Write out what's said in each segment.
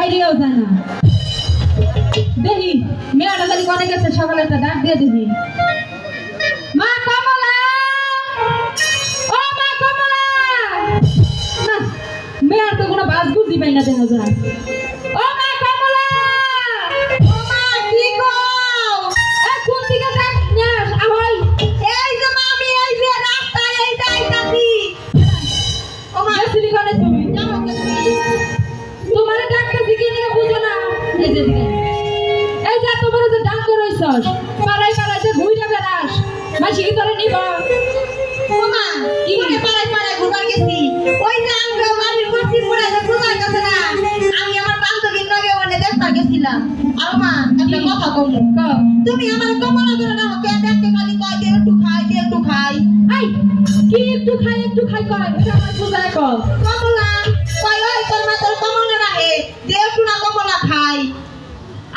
বাইরেও যায় না দেখি মেয়েটা জানি কনে গেছে সকালে একটা ডাক দিয়ে দেখি মা কমলা ও মা কমলা না মেয়ের তো কোনো বাস বুঝি পাই না দেখা যায় ও মা কমলা ও মা কি গো এ কোন দিকে ডাক নিয়াস আহই এই যে মামি এই যে রাস্তায় এই যাইতাছি ও মা গেছিলি কোনে তুমি যাও তোমার ডাকতেছি কি নিয়ে বুঝো না এই যে দিকে এই যে তোমার যে ডাক করইছস পাড়ায় পাড়ায় যে ঘুইরা বেড়াস মাসি কি তোরে নিব ওমা কি করে পাড়ায় পাড়ায় ঘুরবার গেছি ওই যে আমরা বাড়ির পশ্চিম পুরা যে পূজার কাছে না আমি আমার বান্ধবীর লগে ওনে দেখতে গেছিলাম আর মা একটা কথা কমু তুমি আমার কমলা করে না কে দেখতে খালি কয় দে একটু খাই এই কি একটু খাই কয় এটা আমার পূজা কর কমলা কয় ওই তোর মা তোর কমলা রাহে দে একটু না কমলা খাই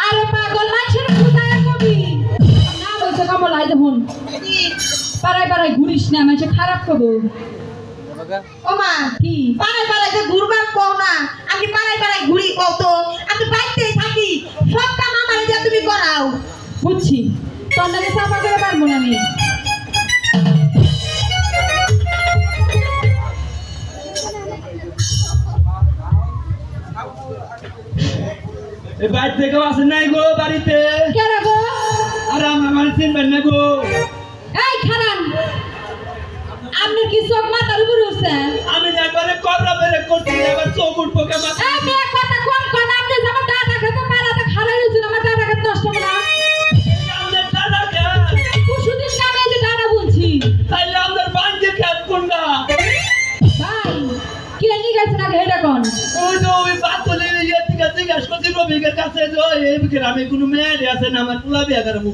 আরে পাগল মানুষের পূজায় কবি না বলছে কমলা এই দেখুন পাড়ায় পাড়ায় ঘুরিস না মানুষ খারাপ করবো ও মা কি পাড়ায় পাড়ায় যে ঘুরবার কও না আমি পাড়ায় পাড়ায় ঘুরি কও তো আমি বাইতেই থাকি সব কাম আমার যে তুমি করাও বুঝছি তোর নাকি সাফা করে পারবো না আমি এই বাড়ি থেকে আসেন নাই গো বাড়িতে কেরা গো আরে আমার চিনবেন না গো এই খারান আপনি কি চোখ মাথার উপর উঠছেন আমি একবারে কবরা বেরে করছি এবার চোখ উঠবো কেমন এই মেয়ে কথা কোন কোন আপনি আমার দাদা খেতে পারাতে খারাই হয়েছিল আমার দাদা খেতে নষ্ট হবে না আমাদের দাদাকে কুসুদিন নামে যে দাদা বলছি তাইলে আমাদের বাঞ্জে খেত কোনটা ভাই কি এনে গেছে না হেডা কোন ওই তো ওই বাতলে ইয়ে থেকে জিজ্ঞাসা করছি রবিকের কাছে যে এই গ্রামে কোনো মেয়ে আছে না আমার পোলা বিয়া করাবো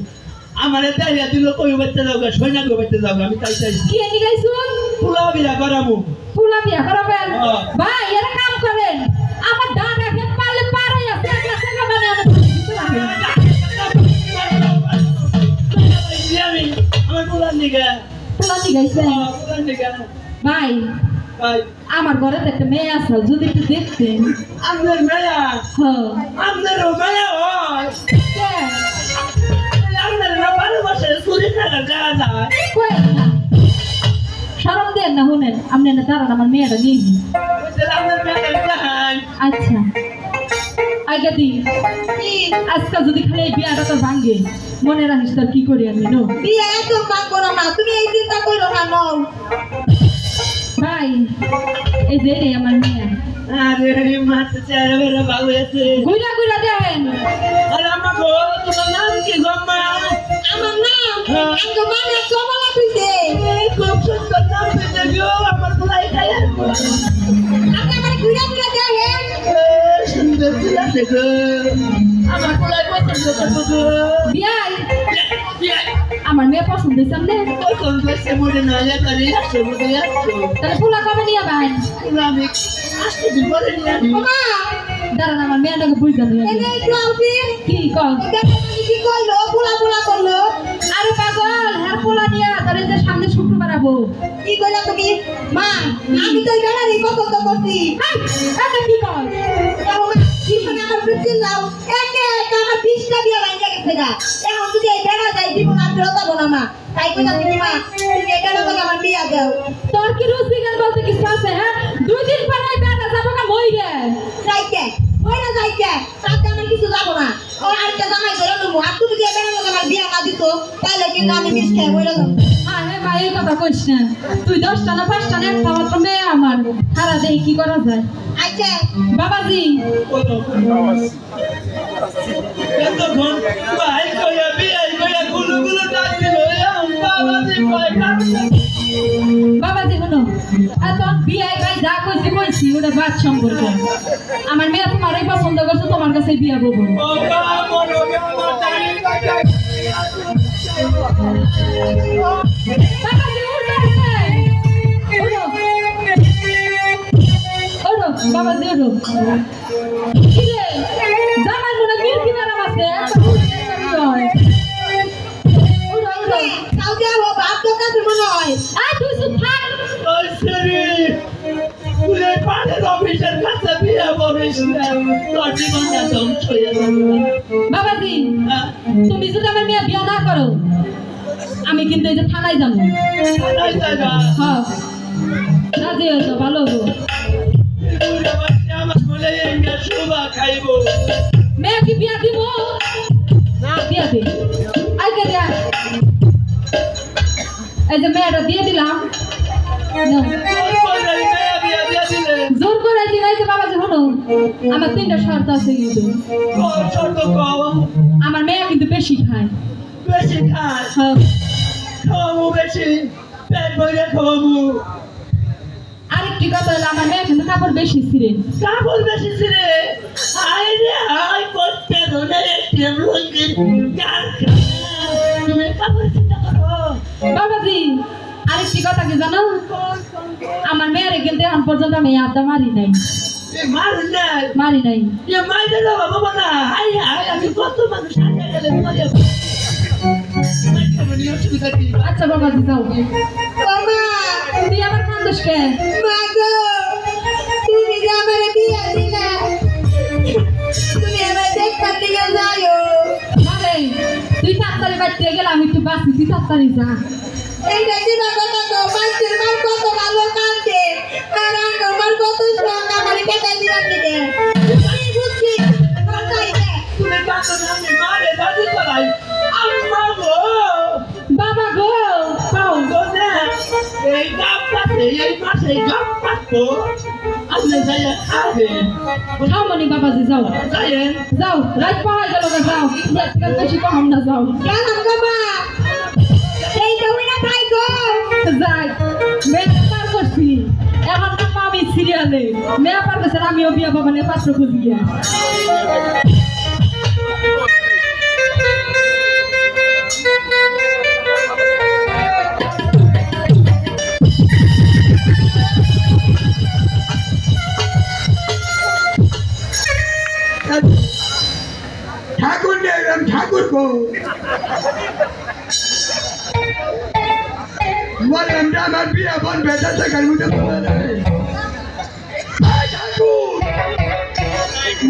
আমার দেয়া দিল কই বাচ্চা যাও সৈনা গো বাচ্চা যাও আমি তাই চাই কি এনে গাইছুন পোলা বিয়া করাবো ফুলা বিয়া করাবেন ভাই এর কাম করেন আমার দাদা খেত পারলে পারাই আছে একটা টাকা মানে আমার আমি আমার পোলা নিগা ফুলা দি গাইছে পোলা নিগা ভাই ভাই আমার ঘরে তো একটা মেয়ে আছে যদি একটু দেখতেন আমাদের মেয়া হ্যাঁ আমাদেরও মেয়া হয় কে আমাদের না 12 বছরের চুরি খেলা যায় কই না শরম দেন না শুনেন আপনি না দাঁড়ান আমার মেয়েটা নিয়ে নিন। আমাদের মেয়েটা জাহান আচ্ছা আগে দি আজকে যদি খালি এই বিয়াটা তোর ভাঙ্গে মনে রাখিস তোর কি করি আমি নো বিয়ে একদম কাম করো না তুমি এই চিন্তা করো না নও ভাই এই যে রে আমার মেয়ে আরে মাতে চারে বেরা বাবু আছে গুইরা গুইরা দেন আরে আমার গো তোমার নাম কি গো মা আমার নাম একদম মানে কমলা দিতে খুব সুন্দর নাম দিতে গো আমার পোলাই খাই আপনি আমার ঘুরে ঘুরে দেখেন সুন্দর পোলা দেখো আমার পোলাই পছন্দ করবো গো বিয়াই আমার মেয়ে পছন্দ হয়েছে আপনি পছন্দ সে মনে না করে আসো মনে আসো তাহলে ফুলা কবে নিয়ে ভাই আমি আসতে দিন পরে নিয়ে আসবো মা দাঁড়ান আমার মেয়েটাকে বুঝতে নিয়ে এনে একটু আউছি কি কল দেখো কি কইলো পোলা পোলা করলো আরে পাগল হ্যাঁ পোলা নিয়ে ধরে যে সামনে শুক্রবার আবো কি কইলা তুমি মা আমি তো গাড়ি পছন্দ করছি এটা কি কল দেখো মা কি মানে আমার পিছন লাও একে একে আমার 20টা বিয়ে বাইরে গেছে গা এখন যদি এই বেড়া যাই জীবন আর ফেরত পাবো না মা তাই কইলা তুমি মা তুমি এই বেড়া থেকে আমার বিয়ে দাও তোর কি রুচি গান বলতে কিছু আছে হ্যাঁ 2 দিন পরে বেটা যাবো না মই রে যাইতে ওই না যাইতে তাতে আমার কিছু যাবো না ও আরেকটা জামাই ধরে নেবো আর তুমি যদি এই বেড়া থেকে আমার বিয়ে না দিত তাহলে কিন্তু আমি মিস খাই ওই রকম আরে ভাই এই কথা কইস না তুই 10টা না 5টা না একটা মাত্র মেয়ে আমার সারা দেই কি করা যায় আচ্ছা বাবাজি এতক্ষণ ভাই কইয়া বিয়ে কইয়া গুলো গুলো ডাক দিল বাবাজি কয়টা বাবাজি হলো এত বিয়ে ভাই যা কইছি ওটা বাদ সম্পর্কে আমার মেয়ে তোমারই পছন্দ করছে তোমার কাছে বিয়ে বলবো বাবাজি ওঠো কি রে জামাই মনে মির্কি নাম আছে কাউকে ও বাপ তো কাছে মনে হয় আয় তুই শুধু থাক অফিসের কাছে বিয়ে বলে করিস না তোর জীবনটা ধ্বংস হয়ে যাবে বাবাজি হ্যাঁ তুমি যদি আমার মেয়ে বিয়ে না করো আমি কিন্তু এই যে থানায় যাবো তাই জায়গা হ্যাঁ রাজি হয়েছো ভালো হবো আমার বলে এঙ্গা শোভা খাইবো মেয়ে কি বিয়া দিব না বিয়া দে আজকে দেয়া এই যে মেয়েটা দিয়ে দিলাম নাও। জোর করে দিন এই যে বাবাজি হলো আমার 3টা শর্ত আছে কিন্তু আমার মেয়ে কিন্তু বেশি খায় বেশি খায় হ্যাঁ খাওয়াবো বেশি পেট ভরে খাওয়াবো আরেকটি কথা হলো আমার মেয়ে কিন্তু কাপড় বেশি ছিঁড়ে কাপড় বেশি ছিঁড়ে আয় রে আয় করতে ধরে টেম রঙের তুমি কাপড় চিন্তা করো বাবাজি আরেকটি কথা কি জানো আমার মেয়ের কিন্তু এখন পর্যন্ত আমি আড্ডা মারি নাই মারুন না মারি নাই এ মাইরে দেবো বাবা না হাই হাই আমি কত মানুষ আগে গেলে মরে অসুবিধা কি আচ্ছা বাবাজি যাও মামা তুই আমার কান্দস কে মা গো তুমি যে আমার বিয়া দিলা তুমি আমার দেখবার দিকে যাও মারে তুই তাড়াতাড়ি বাড়িতে গেলে আমি একটু বাঁচি তুই তাড়াতাড়ি যা এইটা দিবা কথা তো মানুষের মার কত ভালো কান্দে আর আমার কত শখ আমার কেটে দিলাম দিকে আমি বুঝছি কথাই দে তুমি কাঁদো না আমি মারে দাদি করাই আম্মা গো বাবা গো পাও গো না এই গাপটাতে এই মাসে গাপটাতো আপনি যাইয়া খাবেন খাও মনি বাবাজি যাও যাইয়েন যাও রাত পাওয়া গেল না যাও আজকাল বেশি কম না যাও গেলাম গো মা এই তুমি না খাই গো যাই মেয়ে পার করছি এখন তো আমি সিরিয়ালে মেয়ে পার করছে আমিও বিয়া ভবনে পাত্র খুঁজি গিয়া ठाकुर ने हम ठाकुर को मरम डामर बिया बन बेटा से कर मुझे पता नहीं ठाकुर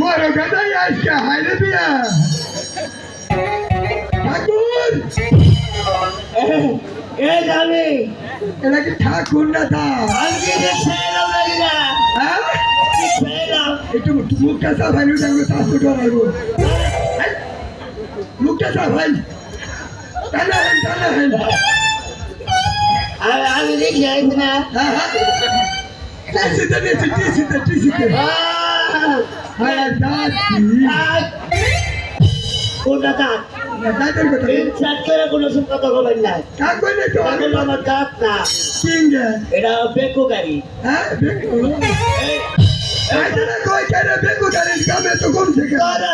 मरो गदा या इसका हाय रे बिया ठाकुर এ যাবে एला की ठाकुर ना था আজকে যে ছেলাম লাগিরা हाँ ছেলাম itu muka sa भाई उधर को सास को डरा वो मुका sa भाई ताना है আমি দেখি আইছি না हाँ हाँ टीसी हाँ दादी কোনটা দাঁত दादर को এই চাট করে কোনো সব কথা বলেন না ठाकुर ने तो এখন আমার দাঁত না किंग है এটা বেকো গাড়ি हाँ देखो ऐसा कोई कह रहे देखो तेरे काम में तो कौन से क्या দাদা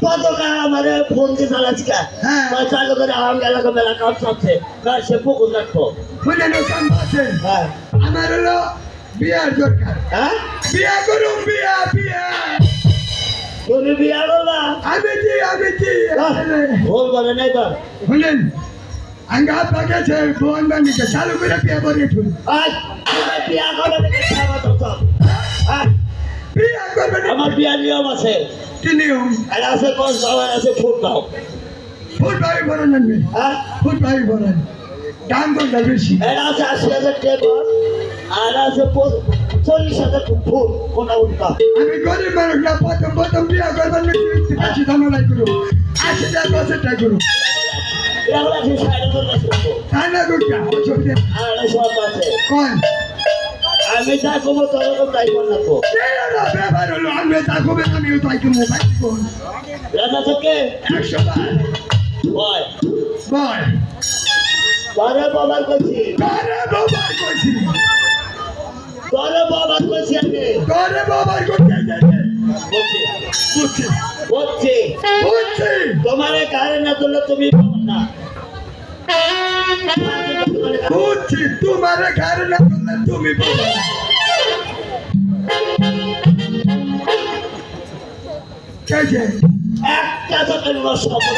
কতকা আমারে ফোন দিয়ে চালাচ্ছিলা হ্যাঁ। চালু করে আম এলাকা মেলা কাজ চলছে কার সে পুকুর রাখবো बोले नो संभाषे হ্যাঁ हमारे लो बियार दरकार হ্যাঁ बिया करूं बिया बिया তুমি বিয়া করবা अभी जी ভুল করে নাই তো बोले अंगा पाके छे फोन बंद के चालू करे बिया बोले ठुल আজ তুমি বিয়া করবে নাকি খাওয়া তো সব হ্যাঁ बिया कर बने আমার বিয়া নিয়ম আছে किनियो এটা আছে কোন সবাই আছে ফুট দাও फुट भाई बरन में হ্যাঁ फुट भाई बरन दाम को दलबेशी এটা আছে ৮০,০০০ টেবল আর আছে ৪০,০০০ ফুট কোনটা উঠবা আমি গরিব মানুষ না প্রথম বিয়া করবার নাকি পাঁচি ধামলাই করো ৮০,০০০ টাকা করো এগুলো আছে ৫০,০০০ তাই না দুটা অসুবিধা আর সব আছে কোন আমি যা করবো তোর তাই কর না তো তেরা ব্যাপার হলো আমি তা কবে আমিও তাই কি মোবাইল কোন রাজা থেকে ১০০ বার বয় বল তোরে বাবার কইছি তোরে বাবার কইছি তোরে বাবার কইছি আমি তোরে বাবার কইছি বলছি বুঝছি বলছি বুঝছি তোমারে কারে না তুললে তুমি পাবো না বুঝছি তোমার ঘর না করলে তুমি বলো কে যে একটা তো তুমি সফল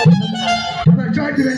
এবার জয় দিবে